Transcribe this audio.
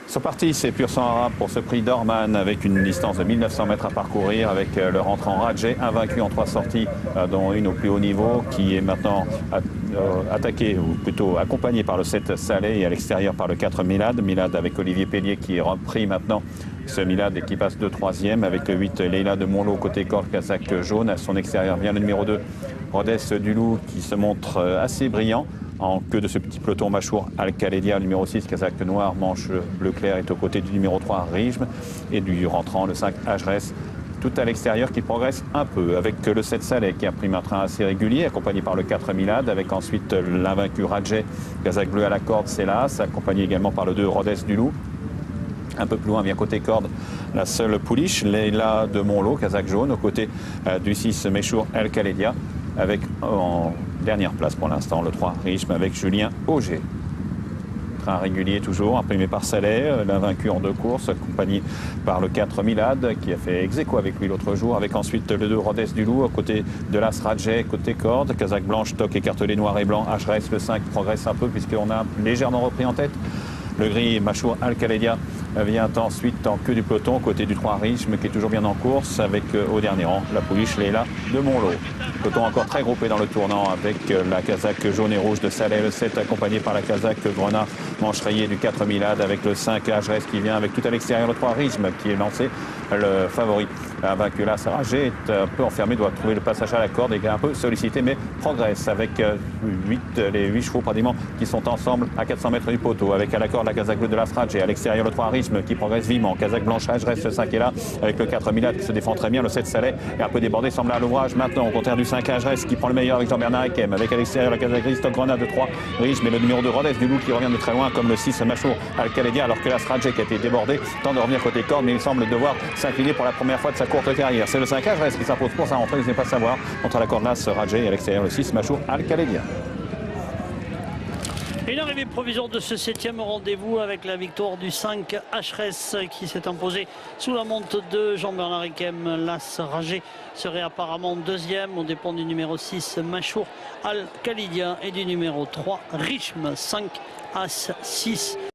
C'est parti, c'est Pur Sang Arabe pour ce prix d'Orman avec une distance de 1900 mètres à parcourir avec le rentrant Rajay, invaincu en 3 sorties, dont une au plus haut niveau, qui est maintenant attaqué, ou plutôt accompagné par le 7 Saleh et à l'extérieur par le 4 Milad. Milad avec Olivier Pellier qui est repris maintenant. Ce Milad qui passe de 3e avec le 8 Leila de Monlot côté corde casaque jaune. À son extérieur vient le numéro 2 Rodez Dulou qui se montre assez brillant. En queue de ce petit peloton, Machour Al-Khaledia, numéro 6, casaque noir, manche bleu clair, est aux côtés du numéro 3, Rijm, et du rentrant, le 5, Ajres, tout à l'extérieur qui progresse un peu, avec le 7 Saleh qui a pris un train assez régulier, accompagné par le 4 Milad, avec ensuite l'invaincu Rajay, casaque bleu à la corde, Célas, accompagné également par le 2 Rodez Dulou. Un peu plus loin, bien côté corde, la seule pouliche, Leila de Monlot, casaque jaune, aux côtés du 6 Machour Al-Khaledia, avec en dernière place pour l'instant le 3 Rijm avec Julien Auger. Train régulier toujours, imprimé par Saleh, l'invaincu en 2 courses, accompagné par le 4 Milad qui a fait ex-aequo avec lui l'autre jour, avec ensuite le 2 Rodez Dulou, à côté de l'As Rajay, côté corde, casaque blanche, toque écartelé noir et blanc, Ajres, le 5 progresse un peu puisqu'on a légèrement repris en tête. Le gris Machour Al-Khaledia vient ensuite en queue du peloton, côté du 3 Rijm qui est toujours bien en course, avec au dernier rang la pouliche Leila de Monlot. Peloton encore très groupé dans le tournant avec la casaque jaune et rouge de Saleh, le 7 accompagné par la casaque grenat manche rayée du 4 Milad, avec le 5 Ajres qui vient avec tout à l'extérieur le 3 Rijm qui est lancé, le favori. Vaincu là, Rajay est un peu enfermé, doit trouver le passage à la corde et est un peu sollicité, mais progresse avec les 8 chevaux pratiquement qui sont ensemble à 400 mètres du poteau, avec à la corde la casaque bleue de l'As Rajay, à l'extérieur le 3 Rijm qui progresse vivement, casaque blanche Ajres, le 5 est là, avec le 4 Milad qui se défend très bien, le 7 Saleh est un peu débordé, semble à l'ouvrage maintenant, au contraire du 5 Ajres qui prend le meilleur avec Jean-Bernard Ekem, avec à l'extérieur la casaque grise, stock grenade de 3 Rijm et le numéro 2 Rodez Dulou qui revient de très loin, comme le 6 Machour Al-Khaledia, alors que l'As Rajay qui a été débordé tente de revenir côté corde, mais il semble devoir s'incliner pour la première fois de sa courte carrière. C'est le 5 Ajres qui s'impose pour sa rentrée, je n'ai pas savoir, entre la corde l'As Rajay et à l'extérieur le 6 Machour Al-Khaledia. Une arrivée provisoire de ce 7e rendez-vous avec la victoire du 5 Ajres qui s'est imposé sous la monte de Jean-Bernard Ekem. L'As Rajay serait apparemment 2e. On dépend du numéro 6 Machour Al-Khaledia et du numéro 3 Rijm. 5 As 6.